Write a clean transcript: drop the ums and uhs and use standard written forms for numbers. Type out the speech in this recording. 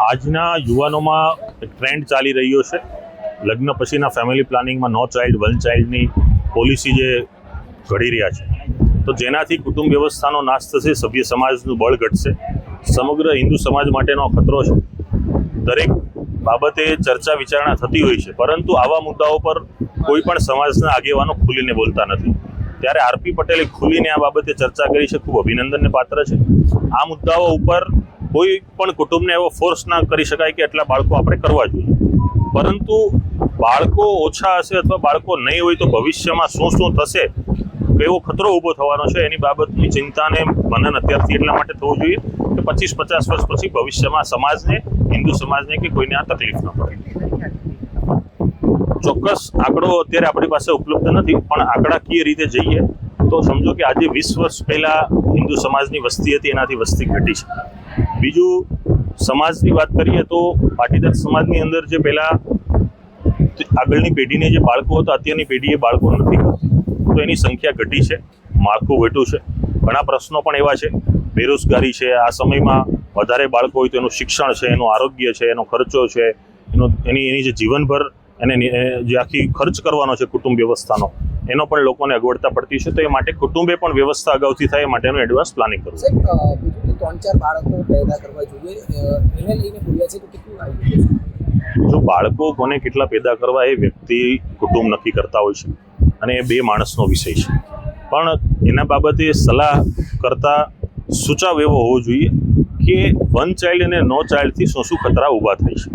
આજના યુવાનોમાં એક ટ્રેન્ડ ચાલી રહ્યો છે લગ્ન પછીના ફેમિલી પ્લાનિંગમાં નો ચાઇલ્ડ વન ચાઇલ્ડની પોલિસી જે ઘડી રહ્યા છે, તો જેનાથી કુટુંબ વ્યવસ્થાનો નાશ થશે, સભ્ય સમાજનું બળ ઘટશે, સમગ્ર હિન્દુ સમાજ માટેનો ખતરો છે. દરેક બાબતે ચર્ચા વિચારણા થતી હોય છે, પરંતુ આવા મુદ્દાઓ પર કોઈ પણ સમાજના આગેવાનો ખુલીને બોલતા નથી. ત્યારે આરપી પટેલે ખુલીને આ બાબતે ચર્ચા કરી છે, ખૂબ અભિનંદનને પાત્ર છે. આ મુદ્દાઓ ઉપર કોઈ પણ કુટુંબને એવો ફોર્સ ના કરી શકાય કે એટલા બાળકો આપણે કરવા જોઈએ, પરંતુ બાળકો ઓછા હશે અથવા બાળકો નહીં હોય તો ભવિષ્યમાં શું થશે, કેવો ખતરો ઊભો થવાનો છે, એની બાબતની ચિંતાને મનન અત્યારથી એટલા માટે થવું જોઈએ કે 25-50 વર્ષ પછી ભવિષ્યમાં સમાજને, હિન્દુ સમાજને કે કોઈને આ તકલીફ ન પડે. ચોક્કસ આંકડો અત્યારે આપણી પાસે ઉપલબ્ધ નથી, પણ આંકડાકીય રીતે જઈએ તો સમજો કે આજે 20 વર્ષ પહેલા હિન્દુ સમાજની વસ્તી હતી, એનાથી વસ્તી ઘટી છે. બીજું, સમાજની વાત કરીએ તો પાટીદાર સમાજની અંદર જે પહેલા આગળની પેઢીને જે બાળકો હતા, અત્યારની પેઢીએ બાળકો નથી કરતી, તો એની સંખ્યા ઘટી છે, માળખું ઘટ્યું છે. ઘણા પ્રશ્નો પણ એવા છે, બેરોજગારી છે, આ સમયમાં વધારે બાળકો હોય તો એનું શિક્ષણ છે, એનું આરોગ્ય છે, એનો ખર્ચો છે, એની જે જીવનભર એને જે આખી ખર્ચ કરવાનો છે કુટુંબ વ્યવસ્થાનો, એનો પણ લોકોને અગવડતા પડતી છે. તો એ માટે કુટુંબે પણ વ્યવસ્થા અગાઉથી થાય એ માટેનું એડવાન્સ પ્લાનિંગ કરવું. 3-4 બાળકો પેદા કરવા જોઈએ, એને લઈને બોલ્યા છે તો કેટલું આવી? જો બાળકો કોને કેટલા પેદા કરવા એ વ્યક્તિ કુટુંબ નક્કી કરતા હોય છે, અને એ બે માણસનો વિષય છે. પણ એના બાબતે સલાહ કરતા સૂચવ એવો હોવો જોઈએ કે વન ચાઇલ્ડ અને નો ચાઇલ્ડથી શું ખતરા ઊભા થાય છે.